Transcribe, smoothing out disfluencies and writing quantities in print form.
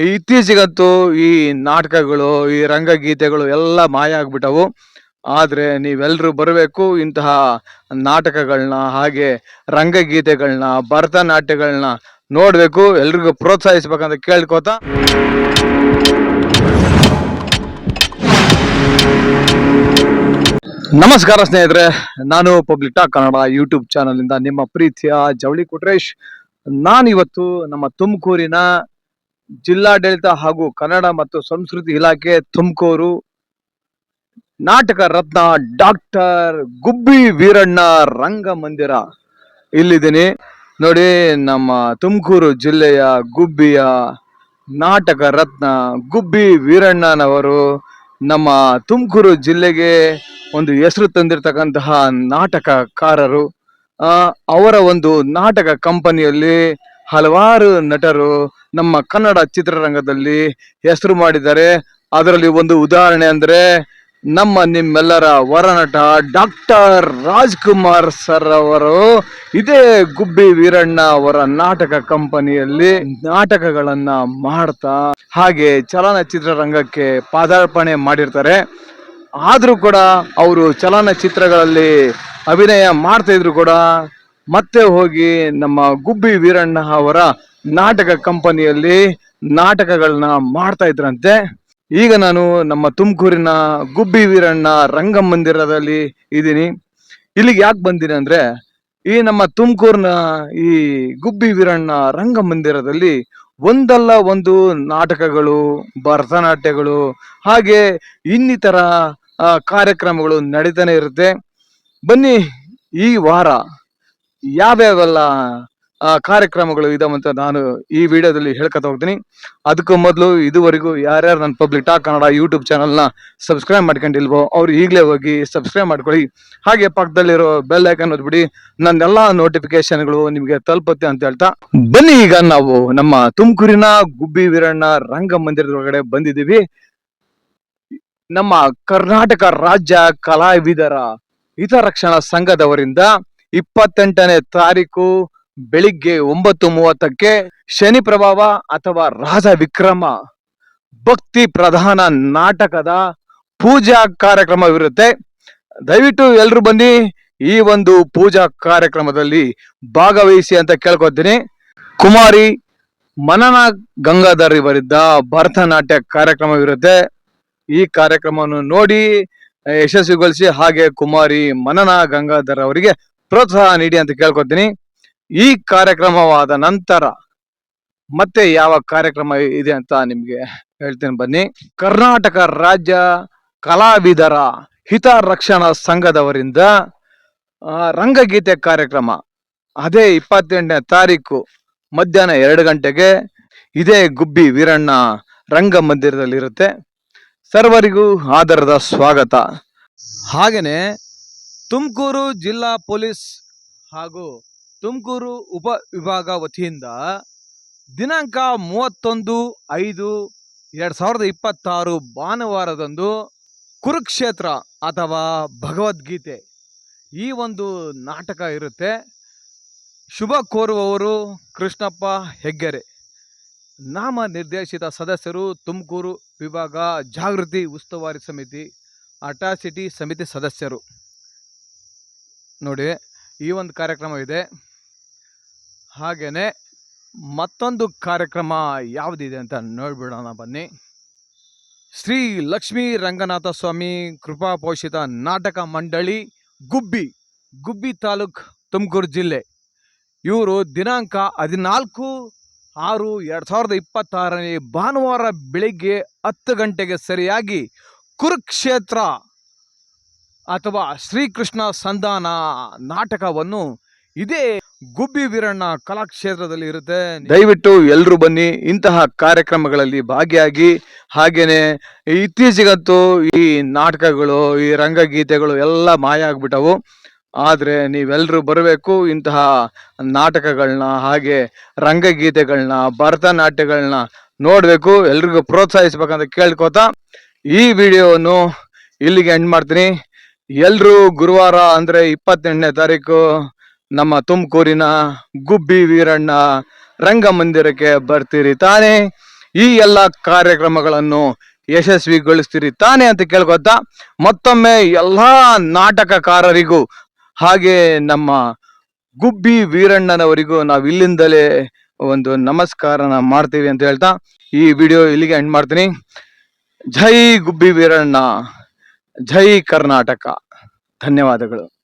ಇತ್ತೀಚೆಗಂತೂ ಈ ನಾಟಕಗಳು ಈ ರಂಗಗೀತೆಗಳು ಎಲ್ಲ ಮಾಯ ಆಗ್ಬಿಟ್ಟವು. ಆದ್ರೆ ನೀವೆಲ್ರೂ ಬರಬೇಕು, ಇಂತಹ ನಾಟಕಗಳನ್ನ ಹಾಗೆ ರಂಗಗೀತೆಗಳನ್ನ ಭರತನಾಟ್ಯಗಳನ್ನ ನೋಡ್ಬೇಕು, ಎಲ್ರಿಗೂ ಪ್ರೋತ್ಸಾಹಿಸ್ಬೇಕಂತ ಕೇಳ್ಕೊತಾ ನಮಸ್ಕಾರ ಸ್ನೇಹಿತರೆ, ನಾನು public talk Kannada YouTube channel ಇಂದ ನಿಮ್ಮ ಪ್ರೀತಿಯ ಜವಳಿ ಕೊಟ್ರೇಶ್. ನಾನಿವತ್ತು ನಮ್ಮ ತುಮಕೂರಿನ ಜಿಲ್ಲಾಡಳಿತ ಹಾಗೂ ಕನ್ನಡ ಮತ್ತು ಸಂಸ್ಕೃತಿ ಇಲಾಖೆ ತುಮಕೂರು ನಾಟಕ ರತ್ನ ಡಾಕ್ಟರ್ ಗುಬ್ಬಿ ವೀರಣ್ಣ ರಂಗಮಂದಿರ ಇಲ್ಲಿದ್ದೀನಿ ನೋಡಿ. ನಮ್ಮ ತುಮಕೂರು ಜಿಲ್ಲೆಯ ಗುಬ್ಬಿಯ ನಾಟಕ ರತ್ನ ಗುಬ್ಬಿ ವೀರಣ್ಣನವರು ನಮ್ಮ ತುಮಕೂರು ಜಿಲ್ಲೆಗೆ ಒಂದು ಹೆಸರು ತಂದಿರತಕ್ಕಂತಹ ನಾಟಕಕಾರರು. ಅವರ ಒಂದು ನಾಟಕ ಕಂಪನಿಯಲ್ಲಿ ಹಲವಾರು ನಟರು ನಮ್ಮ ಕನ್ನಡ ಚಿತ್ರರಂಗದಲ್ಲಿ ಹೆಸರು ಮಾಡಿದ್ದಾರೆ. ಅದರಲ್ಲಿ ಒಂದು ಉದಾಹರಣೆ ಅಂದ್ರೆ ನಮ್ಮ ನಿಮ್ಮೆಲ್ಲರ ವರನಟ ಡಾಕ್ಟರ್ ರಾಜ್ಕುಮಾರ್ ಸರ್ ಅವರು ಇದೇ ಗುಬ್ಬಿ ವೀರಣ್ಣ ಅವರ ನಾಟಕ ಕಂಪನಿಯಲ್ಲಿ ನಾಟಕಗಳನ್ನ ಮಾಡ್ತಾ ಹಾಗೆ ಚಲನಚಿತ್ರರಂಗಕ್ಕೆ ಪಾದಾರ್ಪಣೆ ಮಾಡಿರ್ತಾರೆ. ಆದ್ರೂ ಕೂಡ ಅವರು ಚಲನಚಿತ್ರಗಳಲ್ಲಿ ಅಭಿನಯ ಮಾಡ್ತಾ ಇದ್ರು ಕೂಡ ಮತ್ತೆ ಹೋಗಿ ನಮ್ಮ ಗುಬ್ಬಿ ವೀರಣ್ಣ ಅವರ ನಾಟಕ ಕಂಪನಿಯಲ್ಲಿ ನಾಟಕಗಳನ್ನ ಮಾಡ್ತಾ ಇದ್ರಂತೆ. ಈಗ ನಾನು ನಮ್ಮ ತುಮಕೂರಿನ ಗುಬ್ಬಿ ವೀರಣ್ಣ ರಂಗಮಂದಿರದಲ್ಲಿ ಇದ್ದೀನಿ. ಇಲ್ಲಿಗೆ ಯಾಕೆ ಬಂದಿನಿ ಅಂದ್ರೆ, ಈ ನಮ್ಮ ತುಮಕೂರಿನ ಈ ಗುಬ್ಬಿ ವೀರಣ್ಣ ರಂಗಮಂದಿರದಲ್ಲಿ ಒಂದಲ್ಲ ಒಂದು ನಾಟಕಗಳು, ಭರತನಾಟ್ಯಗಳು ಹಾಗೆ ಇನ್ನಿತರ ಕಾರ್ಯಕ್ರಮಗಳು ನಡೀತಾನೆ ಇರುತ್ತೆ. ಬನ್ನಿ, ಈ ವಾರ ಯಾವ್ಯಾವೆಲ್ಲ ಕಾರ್ಯಕ್ರಮಗಳು ಇದಾವಂತ ನಾನು ಈ ವಿಡಿಯೋದಲ್ಲಿ ಹೇಳ್ಕೊತ ಹೋಗ್ತೀನಿ. ಅದಕ್ಕೂ ಮೊದಲು ಇದುವರೆಗೂ ಯಾರ್ಯಾರು ನನ್ನ ಪಬ್ಲಿಕ್ ಟಾಕ್ ಕನ್ನಡ ಯೂಟ್ಯೂಬ್ ಚಾನಲ್ನ ಸಬ್ಸ್ಕ್ರೈಬ್ ಮಾಡ್ಕೊಂಡಿಲ್ವೋ ಅವ್ರು ಈಗಲೇ ಹೋಗಿ ಸಬ್ಸ್ಕ್ರೈಬ್ ಮಾಡ್ಕೊಳ್ಳಿ. ಹಾಗೆ ಪಕ್ಕದಲ್ಲಿರೋ ಬೆಲ್ ಐಕನ್ ಒತ್ಬಿಡಿ, ನನ್ನೆಲ್ಲಾ ನೋಟಿಫಿಕೇಶನ್ಗಳು ನಿಮಗೆ ತಲುಪುತ್ತೆ ಅಂತ ಹೇಳ್ತಾ ಬನ್ನಿ. ಈಗ ನಾವು ನಮ್ಮ ತುಮಕೂರಿನ ಗುಬ್ಬಿ ವೀರಣ್ಣ ರಂಗಮಂದಿರದ ಒಳಗಡೆ ಬಂದಿದ್ದೀವಿ. ನಮ್ಮ ಕರ್ನಾಟಕ ರಾಜ್ಯ ಕಲಾವಿದರ ಹಿತರಕ್ಷಣಾ ಸಂಘದವರಿಂದ 28ನೇ ತಾರೀಕು ಬೆಳಿಗ್ಗೆ 9:30ಕ್ಕೆ ಶನಿ ಪ್ರಭಾವ ಅಥವಾ ರಾಜ ವಿಕ್ರಮ ಭಕ್ತಿ ಪ್ರಧಾನ ನಾಟಕದ ಪೂಜಾ ಕಾರ್ಯಕ್ರಮವಿರುತ್ತೆ. ದಯವಿಟ್ಟು ಎಲ್ರು ಬನ್ನಿ, ಈ ಒಂದು ಪೂಜಾ ಕಾರ್ಯಕ್ರಮದಲ್ಲಿ ಭಾಗವಹಿಸಿ ಅಂತ ಕೇಳ್ಕೊತೀನಿ. ಕುಮಾರಿ ಮನನ ಗಂಗಾಧರ್ ಇವರಿಂದ ಭರತನಾಟ್ಯ ಕಾರ್ಯಕ್ರಮವಿರುತ್ತೆ. ಈ ಕಾರ್ಯಕ್ರಮವನ್ನು ನೋಡಿ ಯಶಸ್ವಿಗೊಳಿಸಿ ಹಾಗೆ ಕುಮಾರಿ ಮನನ ಗಂಗಾಧರ್ ಅವರಿಗೆ ಪ್ರೋತ್ಸಾಹ ನೀಡಿ ಅಂತ ಕೇಳ್ಕೊತೀನಿ. ಈ ಕಾರ್ಯಕ್ರಮವಾದ ನಂತರ ಮತ್ತೆ ಯಾವ ಕಾರ್ಯಕ್ರಮ ಇದೆ ಅಂತ ನಿಮ್ಗೆ ಹೇಳ್ತೀನಿ ಬನ್ನಿ. ಕರ್ನಾಟಕ ರಾಜ್ಯ ಕಲಾವಿದರ ಹಿತರಕ್ಷಣಾ ಸಂಘದವರಿಂದ ರಂಗಗೀತೆ ಕಾರ್ಯಕ್ರಮ ಅದೇ 28ನೇ ತಾರೀಕು ಮಧ್ಯಾಹ್ನ 2 ಗಂಟೆಗೆ ಇದೇ ಗುಬ್ಬಿ ವೀರಣ್ಣ ರಂಗಮಂದಿರದಲ್ಲಿ ಇರುತ್ತೆ. ಸರ್ವರಿಗೂ ಆದರದ ಸ್ವಾಗತ. ಹಾಗೇನೆ ತುಮಕೂರು ಜಿಲ್ಲಾ ಪೊಲೀಸ್ ಹಾಗೂ ತುಮಕೂರು ಉಪ ವಿಭಾಗ ವತಿಯಿಂದ ದಿನಾಂಕ 31/5/2026 ಭಾನುವಾರದಂದು ಕುರುಕ್ಷೇತ್ರ ಅಥವಾ ಭಗವದ್ಗೀತೆ ಈ ಒಂದು ನಾಟಕ ಇರುತ್ತೆ. ಶುಭ ಕೋರುವವರು ಕೃಷ್ಣಪ್ಪ ಹೆಗ್ಗೆರೆ, ನಾಮ ನಿರ್ದೇಶಿತ ಸದಸ್ಯರು ತುಮಕೂರು ವಿಭಾಗ ಜಾಗೃತಿ ಉಸ್ತುವಾರಿ ಸಮಿತಿ ಅಟ್ರಾಸಿಟಿ ಸಮಿತಿ ಸದಸ್ಯರು. ನೋಡಿ, ಈ ಒಂದು ಕಾರ್ಯಕ್ರಮ ಇದೆ. ಹಾಗೇನೆ ಮತ್ತೊಂದು ಕಾರ್ಯಕ್ರಮ ಯಾವುದಿದೆ ಅಂತ ನೋಡ್ಬಿಡೋಣ ಬನ್ನಿ. ಶ್ರೀ ಲಕ್ಷ್ಮೀ ರಂಗನಾಥ ಸ್ವಾಮಿ ಕೃಪಾ ಪೋಷಿತ ನಾಟಕ ಮಂಡಳಿ ಗುಬ್ಬಿ ತಾಲೂಕ್ ತುಮಕೂರು ಜಿಲ್ಲೆ ಇವರು ದಿನಾಂಕ 14/6/2026 ಭಾನುವಾರ ಬೆಳಿಗ್ಗೆ 10 ಗಂಟೆಗೆ ಸರಿಯಾಗಿ ಕುರುಕ್ಷೇತ್ರ ಅಥವಾ ಶ್ರೀಕೃಷ್ಣ ಸಂಧಾನ ನಾಟಕವನ್ನು ಇದೇ ಗುಬ್ಬಿ ವೀರಣ್ಣ ಕಲಾಕ್ಷೇತ್ರದಲ್ಲಿ ಇರುತ್ತೆ. ದಯವಿಟ್ಟು ಎಲ್ರು ಬನ್ನಿ, ಇಂತಹ ಕಾರ್ಯಕ್ರಮಗಳಲ್ಲಿ ಭಾಗಿಯಾಗಿ. ಹಾಗೇನೆ ಇತ್ತೀಚೆಗಂತೂ ಈ ನಾಟಕಗಳು ಈ ರಂಗಗೀತೆಗಳು ಎಲ್ಲ ಮಾಯ ಆಗ್ಬಿಟ್ಟವು. ಆದ್ರೆ ನೀವೆಲ್ರೂ ಬರಬೇಕು, ಇಂತಹ ನಾಟಕಗಳನ್ನ ಹಾಗೆ ರಂಗಗೀತೆಗಳನ್ನ ಭರತನಾಟ್ಯಗಳನ್ನ ನೋಡ್ಬೇಕು, ಎಲ್ರಿಗೂ ಪ್ರೋತ್ಸಾಹಿಸ್ಬೇಕಂತ ಕೇಳ್ಕೊತಾ ಈ ವಿಡಿಯೋವನ್ನು ಇಲ್ಲಿಗೆ ಎಂಡ್ ಮಾಡ್ತೀನಿ. ಎಲ್ರು ಗುರುವಾರ ಅಂದ್ರೆ 28ನೇ ತಾರೀಕು ನಮ್ಮ ತುಮಕೂರಿನ ಗುಬ್ಬಿ ವೀರಣ್ಣ ರಂಗಮಂದಿರಕ್ಕೆ ಬರ್ತೀರಿ ತಾನೇ? ಈ ಎಲ್ಲ ಕಾರ್ಯಕ್ರಮಗಳನ್ನು ಯಶಸ್ವಿಗೊಳಿಸ್ತೀರಿ ತಾನೇ ಅಂತ ಕೇಳ್ಕೊತಾ ಮತ್ತೊಮ್ಮೆ ಎಲ್ಲಾ ನಾಟಕಕಾರರಿಗೂ ಹಾಗೆ ನಮ್ಮ ಗುಬ್ಬಿ ವೀರಣ್ಣನವರಿಗೂ ನಾವು ಇಲ್ಲಿಂದಲೇ ಒಂದು ನಮಸ್ಕಾರನ ಮಾಡ್ತೀವಿ ಅಂತ ಹೇಳ್ತಾ ಈ ವಿಡಿಯೋ ಇಲ್ಲಿಗೆ ಎಂಡ್ ಮಾಡ್ತೀನಿ. ಜೈ ಗುಬ್ಬಿ ವೀರಣ್ಣ, ಜೈ ಕರ್ನಾಟಕ. ಧನ್ಯವಾದಗಳು.